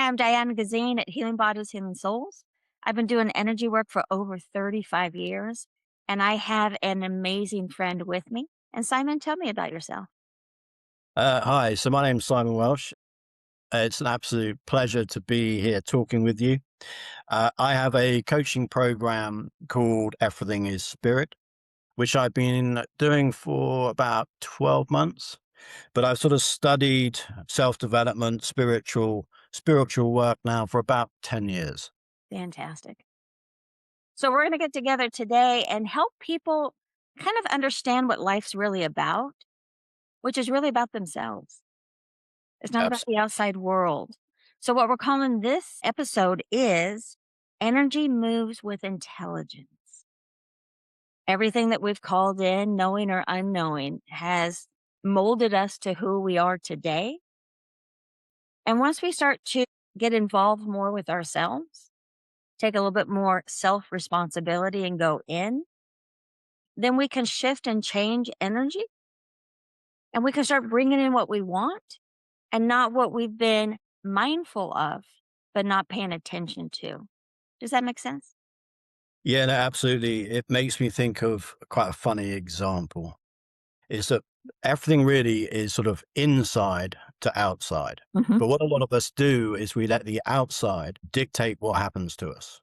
Hi, I'm Diane Gysin at Healing Bodies, Healing Souls. I've been doing energy work for over 35 years, and I have an amazing friend with me. And Simon, tell me about yourself. Hi, so my name's Simon Welch. It's an absolute pleasure to be here talking with you. I have a coaching program called Everything is Spirit, which I've been doing for about 12 months. But I've sort of studied self-development, spiritual work now for about 10 years. Fantastic. So, we're going to get together today and help people kind of understand what life's really about, which is really about themselves. It's not about Abs- the outside world. So, what we're calling this episode is Energy Moves with Intelligence. Everything that we've called in, knowing or unknowing, has molded us to who we are today. And once we start to get involved more with ourselves, take a little bit more self responsibility and go in, then we can shift and change energy and we can start bringing in what we want and not what we've been mindful of, but not paying attention to. Does that make sense? Yeah, no, absolutely. It makes me think of quite a funny example. Is that everything really is sort of inside to outside. Hmm. But what a lot of us do is we let the outside dictate what happens to us.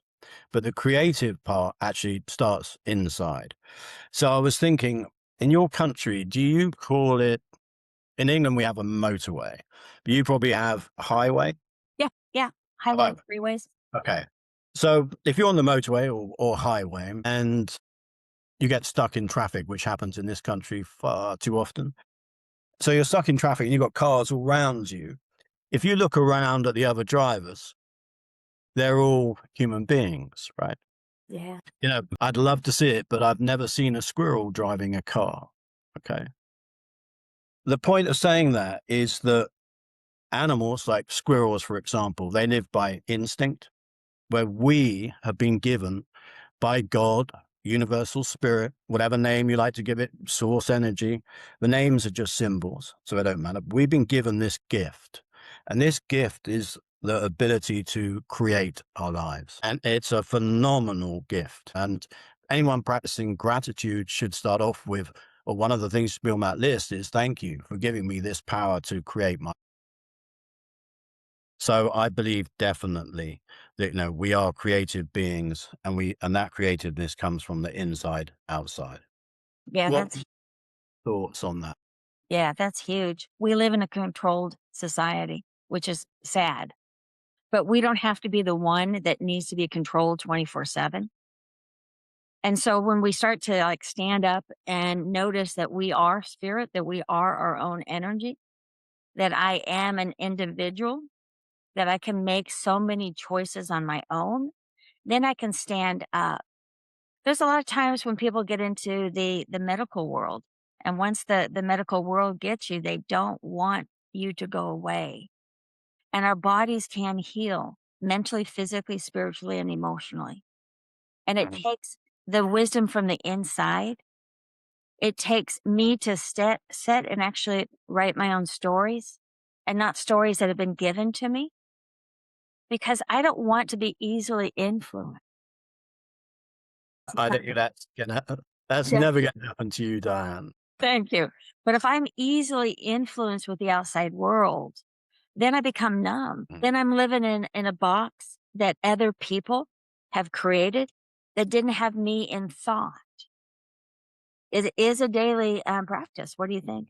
But the creative part actually starts inside. So I was thinking, in your country, do you call it, in England, we have a motorway, but you probably have a highway? Yeah. Yeah. Highway Oh, and freeways. okay. So if you're on the motorway or highway and you get stuck in traffic, which happens in this country far too often, so you're stuck in traffic and you've got cars all around you. If you look around at the other drivers, they're all human beings, right? Yeah. I'd love to see it, but I've never seen a squirrel driving a car. Okay. The point of saying that is that animals like squirrels, for example, they live by instinct, where we have been given by God, universal spirit, whatever name you like to give it, source energy. The names are just symbols, so they don't matter. We've been given this gift, and this gift is the ability to create our lives. And it's a phenomenal gift. And anyone practicing gratitude should start off with, or one of the things to be on that list is thank you for giving me this power to create my. So I believe definitely that, we are creative beings and that creativeness comes from the inside outside. Yeah. What That's thoughts on that? Yeah, that's huge. We live in a controlled society, which is sad, but we don't have to be the one that needs to be controlled 24/7. And so when we start to like stand up and notice that we are spirit, that we are our own energy, that I am an individual, that I can make so many choices on my own, then I can stand up. There's a lot of times when people get into the medical world, and once the medical world gets you, they don't want you to go away. And our bodies can heal mentally, physically, spiritually, and emotionally. And it Mhm. takes the wisdom from the inside. It takes me to set and actually write my own stories and not stories that have been given to me because I don't want to be easily influenced. I don't think that's Yeah. never gonna happen to you, Diane. Thank you. But if I'm easily influenced with the outside world, then I become numb. Mm. Then I'm living in a box that other people have created that didn't have me in thought. It is a daily practice. What do you think?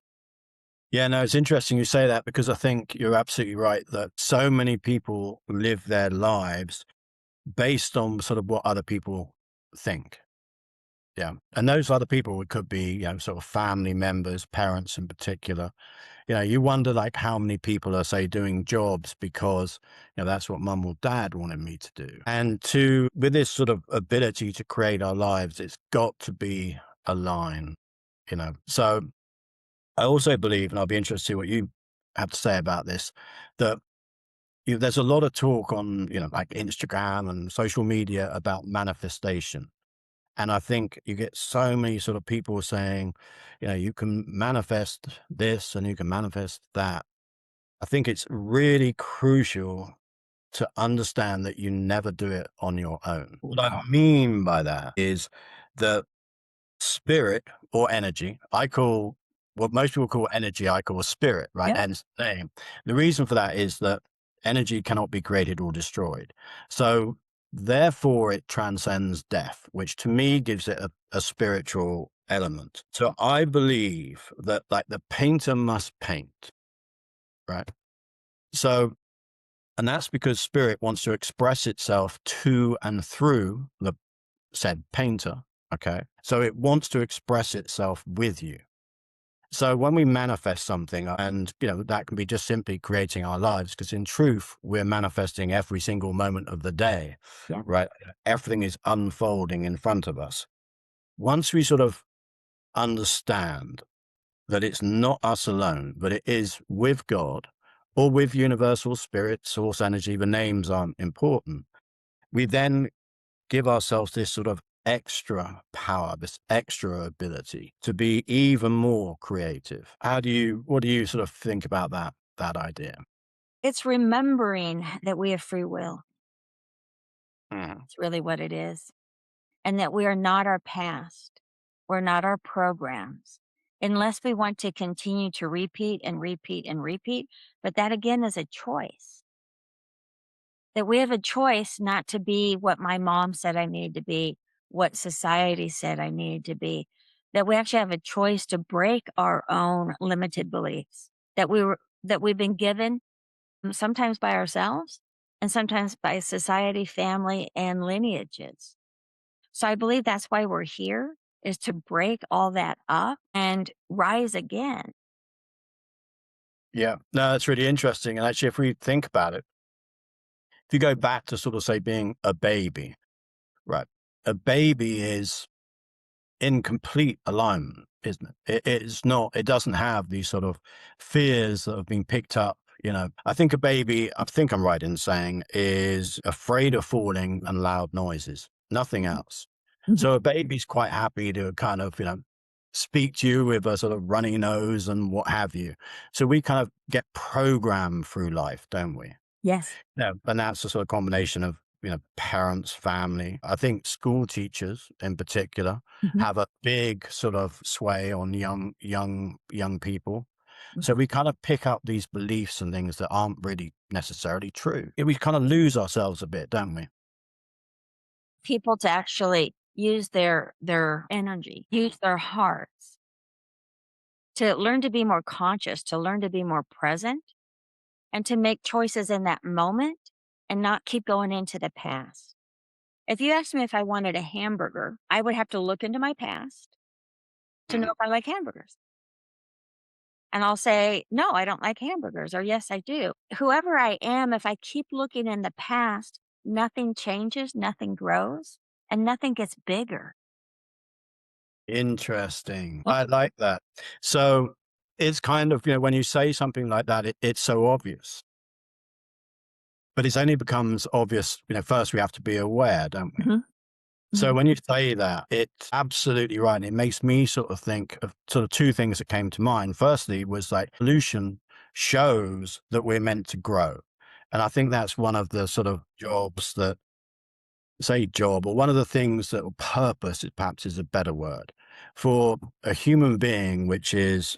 Yeah, no, it's interesting you say that because I think you're absolutely right that so many people live their lives based on sort of what other people think. Yeah. And those other people could be, sort of family members, parents in particular. You wonder like how many people are, say, doing jobs because, that's what mum or dad wanted me to do. And with this sort of ability to create our lives, it's got to be a line. So I also believe, and I'll be interested to see what you have to say about this, that there's a lot of talk on, like Instagram and social media about manifestation. And I think you get so many sort of people saying, you can manifest this and you can manifest that. I think it's really crucial to understand that you never do it on your own. What I mean by that is that spirit or energy, I call what most people call energy, I call spirit, right? Yep. Hence the name. The reason for that is that energy cannot be created or destroyed. So therefore it transcends death, which to me gives it a spiritual element. So I believe that like the painter must paint, right? So, and that's because spirit wants to express itself to and through the said painter. Okay. So it wants to express itself with you. So when we manifest something, and that can be just simply creating our lives, because in truth, we're manifesting every single moment of the day, Yeah. right? Everything is unfolding in front of us. Once we sort of understand that it's not us alone, but it is with God or with universal spirit, source energy, the names aren't important. We then give ourselves this sort of extra power, this extra ability to be even more creative. What do you sort of think about that idea? It's remembering that we have free will. Mm. It's really what it is. And that we are not our past. We're not our programs. Unless we want to continue to repeat and repeat and repeat. But that again is a choice. That we have a choice not to be what my mom said I needed to be, what society said I needed to be. That we actually have a choice to break our own limited beliefs that we've been given sometimes by ourselves and sometimes by society, family, and lineages. So I believe that's why we're here is to break all that up and rise again. Yeah, no, that's really interesting. And actually, if we think about it, if you go back to sort of say being a baby, right? A baby is in complete alignment, isn't it? It's not, it doesn't have these sort of fears that have been picked up. I think a baby, I think I'm right in saying, is afraid of falling and loud noises, nothing else. Mhm. So a baby's quite happy to kind of, speak to you with a sort of runny nose and what have you. So we kind of get programmed through life, don't we? Yes. No, and that's a sort of combination of, parents, family. I think school teachers in particular Mhm. have a big sort of sway on young people. Mhm. So we kind of pick up these beliefs and things that aren't really necessarily true. We kind of lose ourselves a bit, don't we? People to actually use their energy, use their hearts to learn to be more conscious, to learn to be more present, and to make choices in that moment and not keep going into the past. If you asked me if I wanted a hamburger, I would have to look into my past to know Mhm. if I like hamburgers. And I'll say, no, I don't like hamburgers, or yes, I do. Whoever I am, if I keep looking in the past, nothing changes, nothing grows, and nothing gets bigger. Interesting. I like that. So it's kind of, when you say something like that, it's so obvious, but it only becomes obvious, first we have to be aware, don't we? Mhm, So mhm. when you say that, it's absolutely right. And it makes me sort of think of sort of two things that came to mind. Firstly, was like evolution shows that we're meant to grow. And I think that's one of the sort of jobs that say job, or one of the things that or purpose is perhaps is a better word for a human being, which is,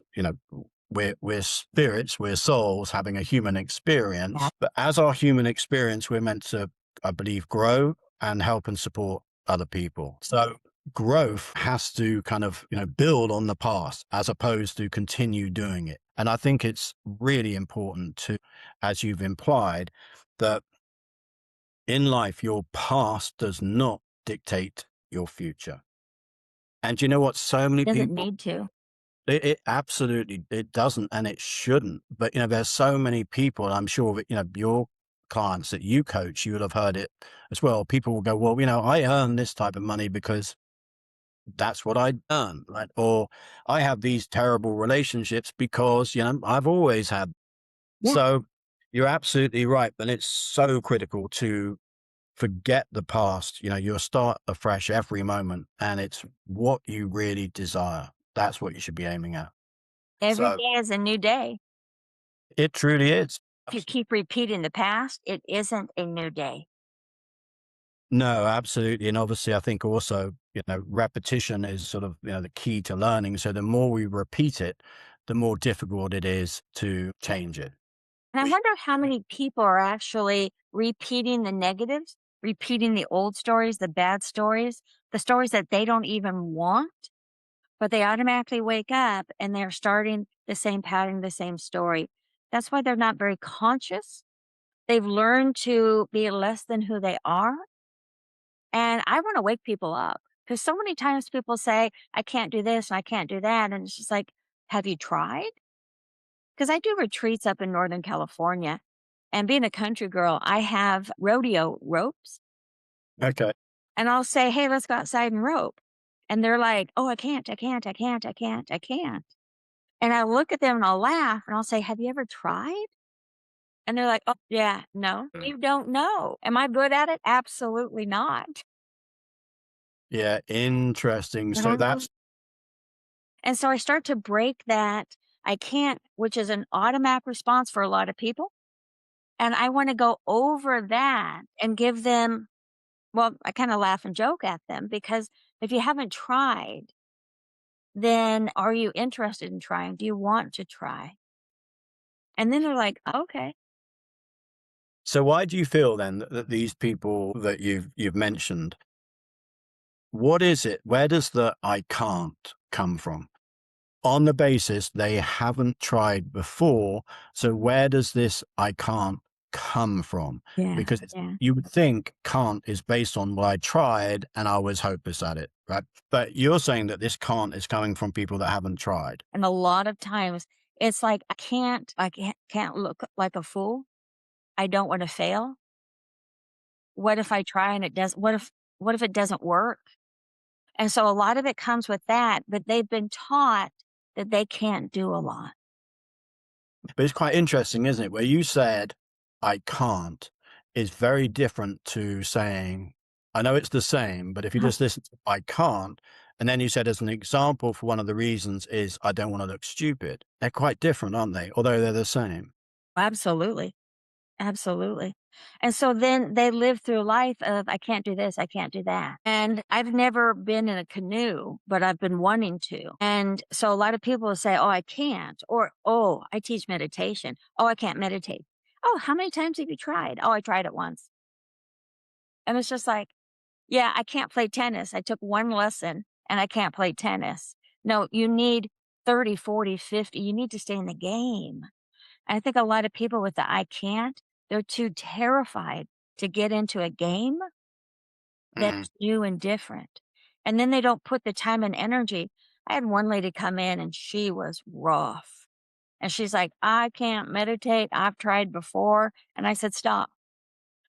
we're spirits, we're souls having a human Yeah. experience. But as our human experience, we're meant to, I believe, grow and help and support other people. So growth has to kind of, build on the past as opposed to continue doing it. And I think it's really important to, as you've implied, that in life, your past does not dictate your future. And you know what? So many Doesn't people, need to. it absolutely, it doesn't, and it shouldn't. But, there's so many people, and I'm sure that, your clients that you coach, you would have heard it as well. People will go, well, I earn this type of money because that's what I earn, right? Or I have these terrible relationships because, I've always had. Yeah. So you're absolutely right. And it's so critical to forget the past. You'll start afresh every moment, and it's what you really desire. That's what you should be aiming at. Every So day is a new day. it truly is. If you keep repeating the past, it isn't a new day. No, absolutely. And obviously, I think also, repetition is sort of, the key to learning. So the more we repeat it, the more difficult it is to change it. And I wonder how many people are actually repeating the negatives, repeating the old stories, the bad stories, the stories that they don't even want, but they automatically wake up and they're starting the same pattern, the same story. That's why they're not very conscious. They've learned to be less than who they are. And I want to wake people up because so many times people say, I can't do this and I can't do that. And it's just like, have you tried? Because I do retreats up in Northern California. And being a country girl, I have rodeo ropes. Okay. And I'll say, hey, let's go outside and rope. And they're like, oh, I can't, I can't, I can't, I can't, I can't. And I look at them and I'll laugh and I'll say, have you ever tried? And they're like, oh, yeah, no, you don't know. Am I good at it? Absolutely not. Yeah. Interesting. So Mhm. that's, And so I start to break that I can't, which is an automatic response for a lot of people. And I want to go over that and give them, well, I kind of laugh and joke at them because if you haven't tried, then are you interested in trying? Do you want to try? And then they're like, okay. so why do you feel then that these people that you've mentioned, what is it? Where does the I can't come from? On the basis they haven't tried before. So where does this I can't come from? Yeah. Because Yeah. you would think can't is based on, well, I tried and I was hopeless at it, right? But you're saying that this can't is coming from people that haven't tried. And a lot of times it's like, I can't look like a fool. I don't want to fail. What if I try and it does? What if it doesn't work? And so a lot of it comes with that, but they've been taught that they can't do a lot. But it's quite interesting, isn't it? Where you said, I can't, is very different to saying, I know it's the same, but if you Uh-huh. just listen to I can't, and then you said as an example for one of the reasons is I don't want to look stupid. They're quite different, aren't they? Although they're the same. Absolutely. Absolutely. And so then they live through life of, I can't do this, I can't do that. And I've never been in a canoe, but I've been wanting to. And so a lot of people will say, oh, I can't. Or, oh, I teach meditation. Oh, I can't meditate. Oh, how many times have you tried? Oh, I tried it once. And it's just like, yeah, I can't play tennis. I took one lesson and I can't play tennis. No, you need 30, 40, 50. You need to stay in the game. I think a lot of people with the I can't, they're too terrified to get into a game Mhm. that's new and different. And then they don't put the time and energy. I had one lady come in and she was rough. And she's like, I can't meditate. I've tried before. And I said, stop.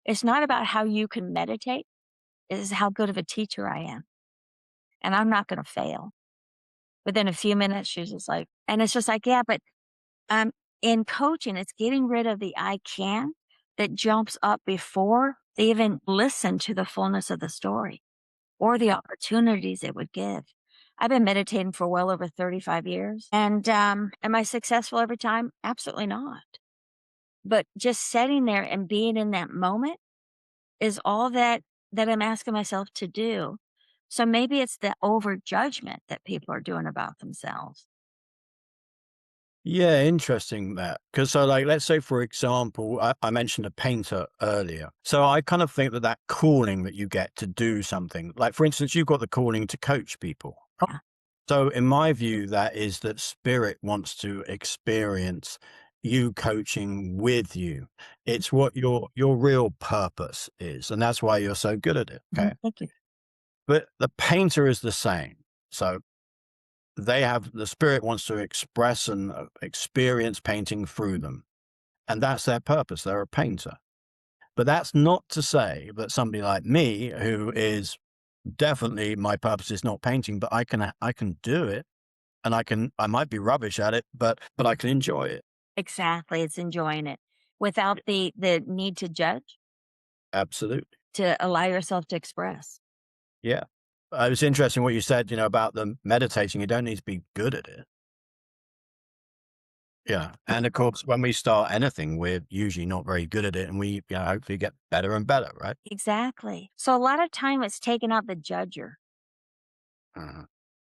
It's not about how you can meditate, it is how good of a teacher I am. And I'm not going to fail. Within a few minutes, she was just like, and it's just like, yeah, but Um, in coaching, it's getting rid of the I can that jumps up before they even listen to the fullness of the story or the opportunities it would give. I've been meditating for well over 35 years. And am I successful every time? Absolutely not. But just sitting there and being in that moment is all that I'm asking myself to do. So maybe it's the over judgment that people are doing about themselves. Yeah, interesting that. Because so, like, let's say, for example, I mentioned a painter earlier. So I kind of think that that calling that you get to do something, like, for instance, you've got the calling to coach people. Yeah. So in my view, that is that spirit wants to experience you coaching with you. It's what your real purpose is, and that's why you're so good at it. Mhm. Okay. Thank you. But the painter is the same. So they have the spirit wants to express and experience painting through them. And that's their purpose. They're a painter. But that's not to say that somebody like me, who is definitely my purpose is not painting, but I can do it and I might be rubbish at it, but I can enjoy it. Exactly, it's enjoying it without the need to judge, Absolutely. to allow yourself to express. Yeah. It was interesting what you said, about the meditating. You don't need to be good at it. Yeah. And of course, when we start anything, we're usually not very good at it, and we, hopefully get better and better, right? Exactly. So a lot of time it's taking out the judger. Uh,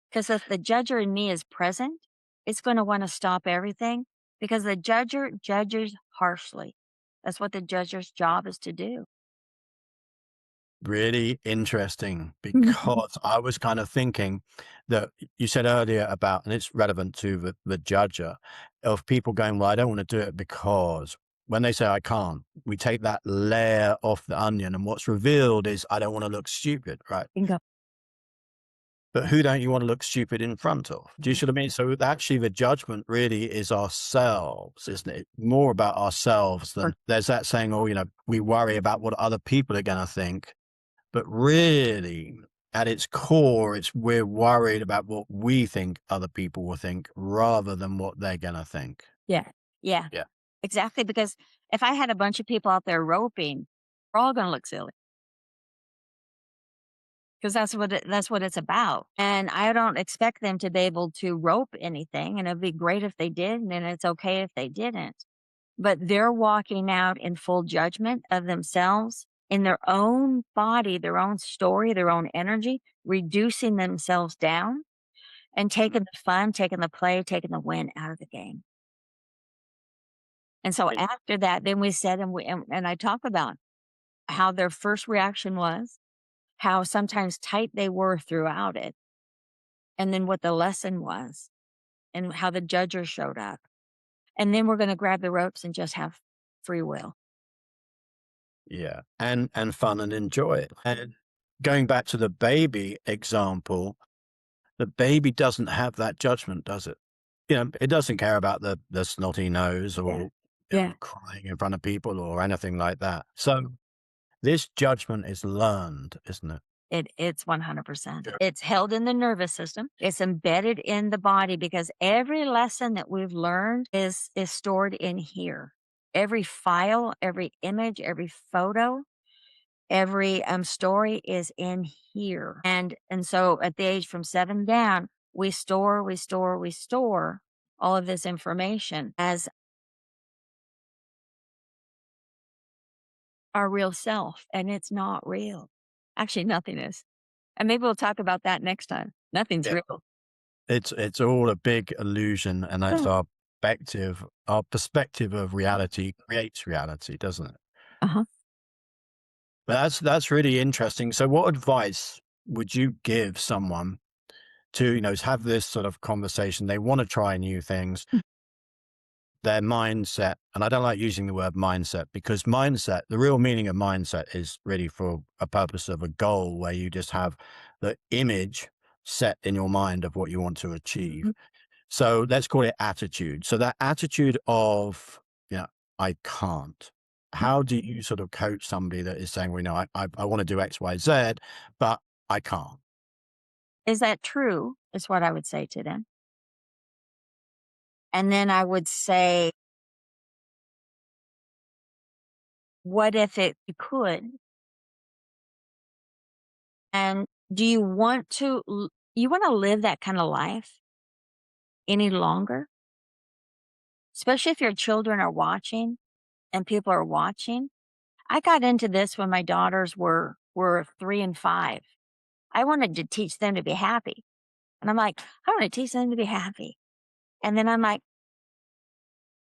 Because if the judger in me is present, it's going to want to stop everything because the judger judges harshly. That's what the judger's job is to do. Really interesting, Mhm. because I was kind of thinking that you said earlier about, and it's relevant to the judger, of people going, well, I don't want to do it because when they say I can't, we take that layer off the onion, and what's revealed is I don't want to look stupid, right? Bingo. But who don't you want to look stupid in front of? Do you Mhm. see what I mean? So actually, the judgment really is ourselves, isn't it? More about ourselves Or than there's that saying, oh, we worry about what other people are going to think. But really, at its core, it's we're worried about what we think other people will think rather than what they're going to think. yeah. Yeah. Yeah. Exactly. Because if I had a bunch of people out there roping, we're all going to look silly. Because that's what it's about. And I don't expect them to be able to rope anything. And it'd be great if they did, and then it's okay if they didn't. But they're walking out in full judgment of themselves in their own body, their own story, their own energy, reducing themselves down and taking the fun, taking the play, taking the win out of the game. And so It- after that, then we said, and I talk about how their first reaction was, how sometimes tight they were throughout it, and then what the lesson was, and how the judges showed up. And then we're going to grab the ropes and just have free will. Yeah. And fun and enjoy it. And going back to the baby example, the baby doesn't have that judgment, does it? It doesn't care about the snotty nose Yeah. or Yeah. crying in front of people or anything like that. So this judgment is learned, isn't it? It's 100%. Sure. It's held in the nervous system. It's embedded in the body because every lesson that we've learned is stored in here. Every file, every image, every photo, every story is in here. And so at the age from 7 down, we store all of this information as our real self, and it's not real. Actually, nothing is. And maybe we'll talk about that next time. Nothing's Yeah. real. It's all a big illusion, and that's our perspective. Our perspective of reality creates reality, doesn't it? Uh-huh. But that's really interesting. So what advice would you give someone to, have this sort of conversation? They want to try new things, their mindset, and I don't like using the word mindset because mindset, the real meaning of mindset is really for a purpose of a goal where you just have the image set in your mind of what you want to achieve. Mhm. So let's call it attitude. So that attitude of, I can't. How do you sort of coach somebody that is saying, well, I want to do X, Y, Z, but I can't? Is that true? Is what I would say to them. And then I would say, what if you could? And do you want you want to live that kind of life any longer? Especially if your children are watching and people are watching. I got into this when my daughters were 3 and 5. I wanted to teach them to be happy. And I'm like, I want to teach them to be happy. And then I'm like,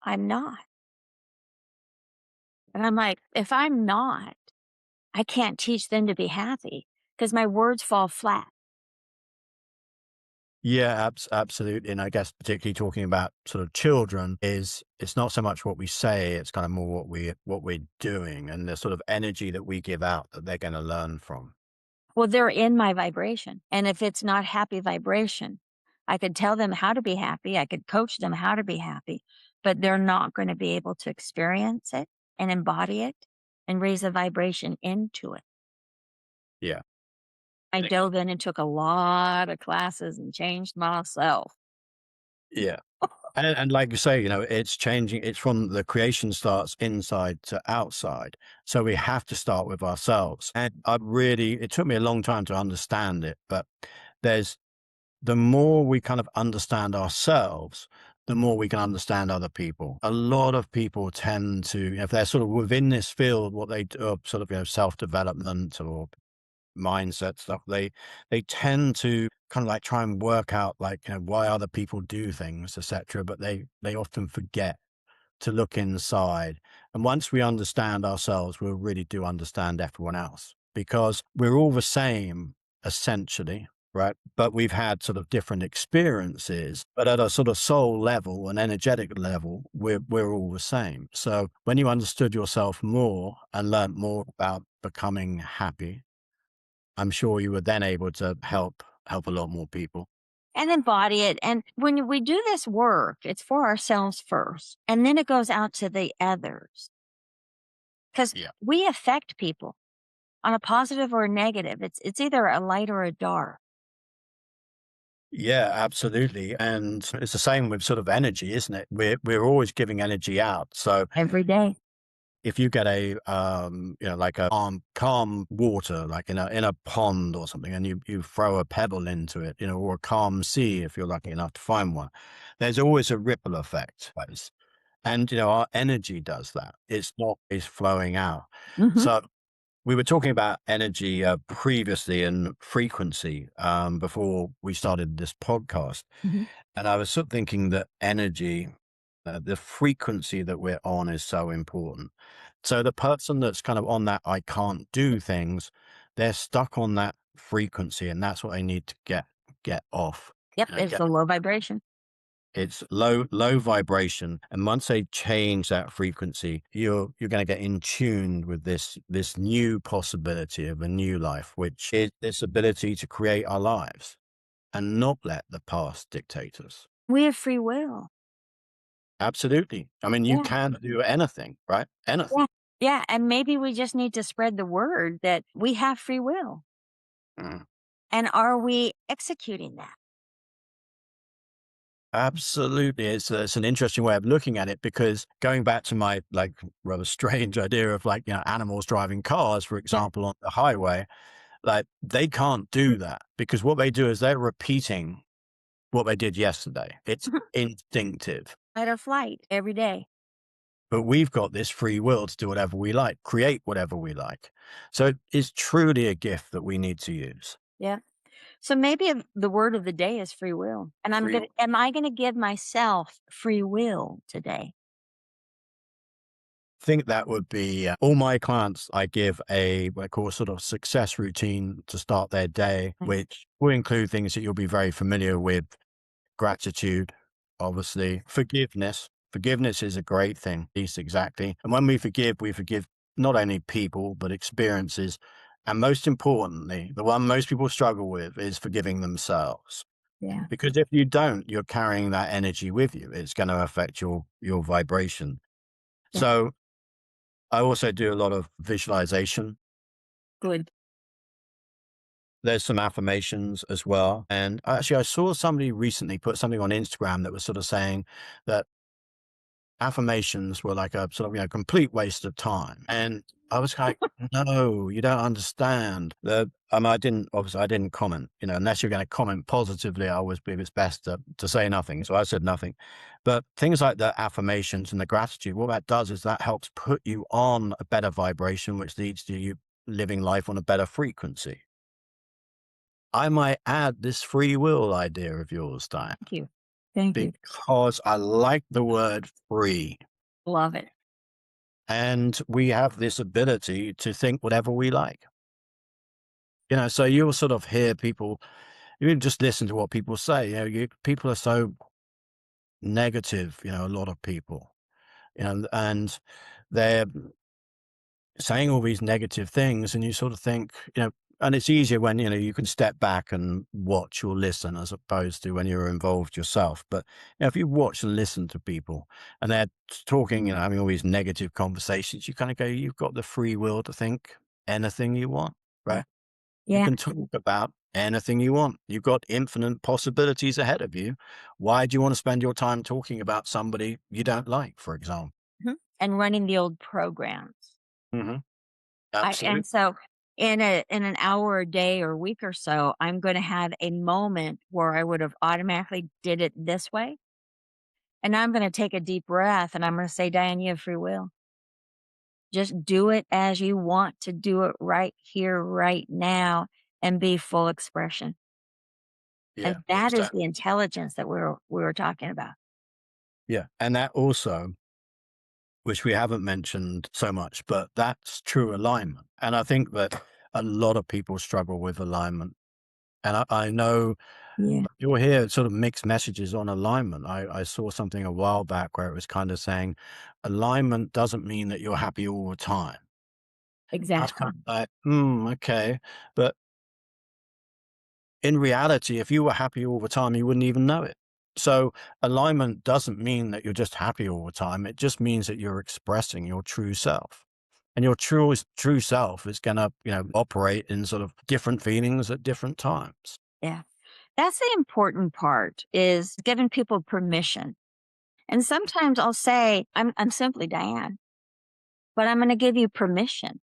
I'm not. And I'm like, if I'm not, I can't teach them to be happy because my words fall flat. Yeah, absolutely. And I guess particularly talking about sort of children is it's not so much what we say, it's kind of more what we're doing and the sort of energy that we give out that they're going to learn from. Well, they're in my vibration. And if it's not happy vibration, I could tell them how to be happy. I could coach them how to be happy, but they're not going to be able to experience it and embody it and raise a vibration into it. Yeah. I dove in and took a lot of classes and changed myself. Yeah. And like you say, it's changing. It's from the creation starts inside to outside. So we have to start with ourselves. And it took me a long time to understand it, but there's the more we kind of understand ourselves, the more we can understand other people. A lot of people tend to, if they're sort of within this field, what they do, sort of, self-development or mindset stuff, they tend to kind of like try and work out like, why other people do things, etc. But they often forget to look inside. And once we understand ourselves, we really do understand everyone else because we're all the same essentially, right? But we've had sort of different experiences, but at a sort of soul level and energetic level, we're all the same. So when you understood yourself more and learned more about becoming happy, I'm sure you were then able to help a lot more people. and embody it. And when we do this work, it's for ourselves first, and then it goes out to the others because Yeah. we affect people on a positive or a negative. It's either a light or a dark Yeah, absolutely. And it's the same with sort of energy, isn't it? We're always giving energy out. So every day. if you get a like a calm water, like in a pond or something, and you throw a pebble into it, or a calm sea if you're lucky enough to find one, there's always a ripple effect. And our energy does that. It's not is flowing out. Hmm. So we were talking about energy previously and frequency before we started this podcast. Hmm. And I was sort of thinking that energy, the frequency that we're on is so important. So the person that's kind of on that I can't do things, they're stuck on that frequency, and that's what they need to get off. Yep, it's Get a low vibration. it's low vibration, and once they change that frequency, you're going to get in tune with this new possibility of a new life, which is this ability to create our lives and not let the past dictate us. We have free will. Absolutely. I mean, you Yeah, can do anything, right? Anything. yeah, yeah. And maybe we just need to spread the word that we have free will. Mm. And are we executing that? Absolutely. It's an interesting way of looking at it because going back to my like rather strange idea of like, animals driving cars, for Yeah. example, on the highway, like they can't do that because what they do is they're repeating what they did yesterday. It's instinctive. Fight or flight every day. But we've got this free will to do whatever we like, create whatever we like. So it is truly a gift that we need to use. Yeah. So maybe the word of the day is free will. And Free am I going to give myself free will today? think that would be all my clients. I give what I call a sort of success routine to start their day, Mm. which will include things that you'll be very familiar with: gratitude, obviously, forgiveness. Forgiveness is a great thing, least exactly. And when we forgive not only people, but experiences. And most importantly, the one most people struggle with is forgiving themselves. Yeah. Because if you don't, you're carrying that energy with you. It's going to affect your vibration. Yeah. So I also do a lot of visualization. Good. There's some affirmations as well. And actually, I saw somebody recently put something on Instagram that was sort of saying that affirmations were like a sort of, complete waste of time. And I was like, no, you don't understand. I didn't comment, unless you're going to comment positively, I always believe it's best to say nothing. So I said nothing. But things like the affirmations and the gratitude, what that does is that helps put you on a better vibration, which leads to you living life on a better frequency. I might add this free will idea of yours, Diane, Thank you. Thank you. because I like the word free. Love it. And we have this ability to think whatever we like. So you'll sort of hear people, you just listen to what people say. People are so negative, a lot of people, and they're saying all these negative things, and you sort of think, and it's easier when, you can step back and watch or listen as opposed to when you're involved yourself. But if you watch and listen to people and they're talking, having all these negative conversations, you kind of go, you've got the free will to think anything you want, Yeah. right? You Yeah. can talk about anything you want. You've got infinite possibilities ahead of you. Why do you want to spend your time talking about somebody you don't like, for example? Mhm. And running the old programs. Hmm. And Absolutely. so in an hour a day or week or so, I'm going to have a moment where I would have automatically did it this way. And I'm going to take a deep breath and I'm going to say, Diane, you have free will. Just do it as you want to do it right here, right now, and be full expression. Yeah, And that is exactly. the intelligence that we were talking about. Yeah. And that also, which we haven't mentioned so much, but that's true alignment. And I think that a lot of people struggle with alignment. And I know Yeah, you'll hear sort of mixed messages on alignment. I saw something a while back where it was kind of saying alignment doesn't mean that you're happy all the time. I was exactly. kind of like, okay. But in reality, if you were happy all the time, you wouldn't even know it. So alignment doesn't mean that you're just happy all the time. It just means that you're expressing your true self. And your true self is going to, operate in sort of different feelings at different times. Yeah. That's the important part is giving people permission. And sometimes I'll say, I'm simply Diane, but I'm going to give you permission.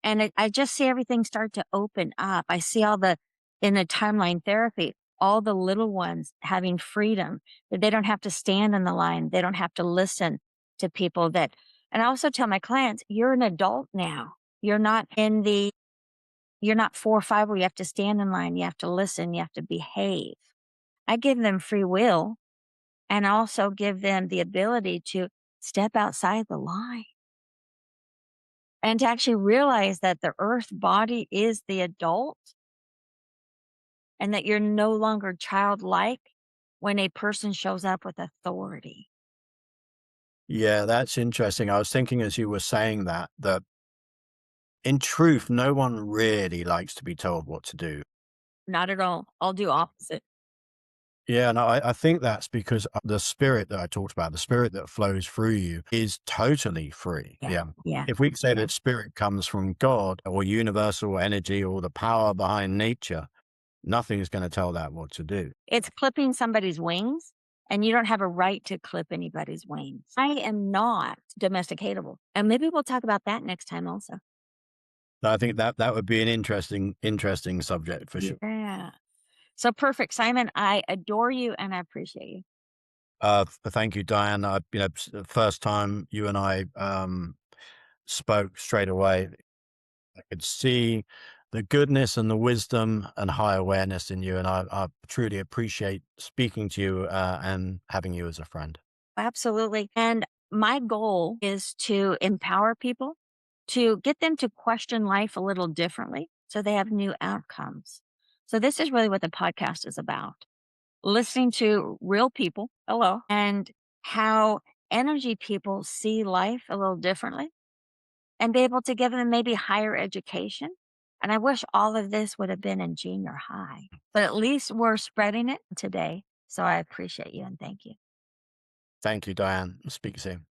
And I just see everything start to open up. I see in the timeline therapy, all the little ones having freedom, that they don't have to stand in the line. They don't have to listen to people and I also tell my clients, you're an adult now. You're not you're not 4 or 5 where you have to stand in line. You have to listen. You have to behave. I give them free will and also give them the ability to step outside the line and to actually realize that the earth body is the adult and that you're no longer childlike when a person shows up with authority. Yeah, that's interesting. I was thinking as you were saying that in truth, no one really likes to be told what to do. Not at all. I'll do opposite. Yeah, no, I think that's because the spirit that I talked about, the spirit that flows through you is totally free. Yeah. Yeah. Yeah. If we say Yeah. that spirit comes from God or universal energy or the power behind nature, nothing is going to tell that what to do. It's clipping somebody's wings, and you don't have a right to clip anybody's wings. I am not domesticatable. And maybe we'll talk about that next time also. I think that would be an interesting subject for sure. Yeah. So perfect. Simon, I adore you and I appreciate you. Thank you, Diane. First time you and I spoke straight away, I could see the goodness and the wisdom and high awareness in you, and I truly appreciate speaking to you and having you as a friend. Absolutely. And my goal is to empower people, to get them to question life a little differently so they have new outcomes. So, this is really what the podcast is about listening to real people, hello, and how energy people see life a little differently and be able to give them maybe higher education. And I wish all of this would have been in junior high, but at least we're spreading it today. So, I appreciate you and thank you. Thank you, Diane. Speak soon.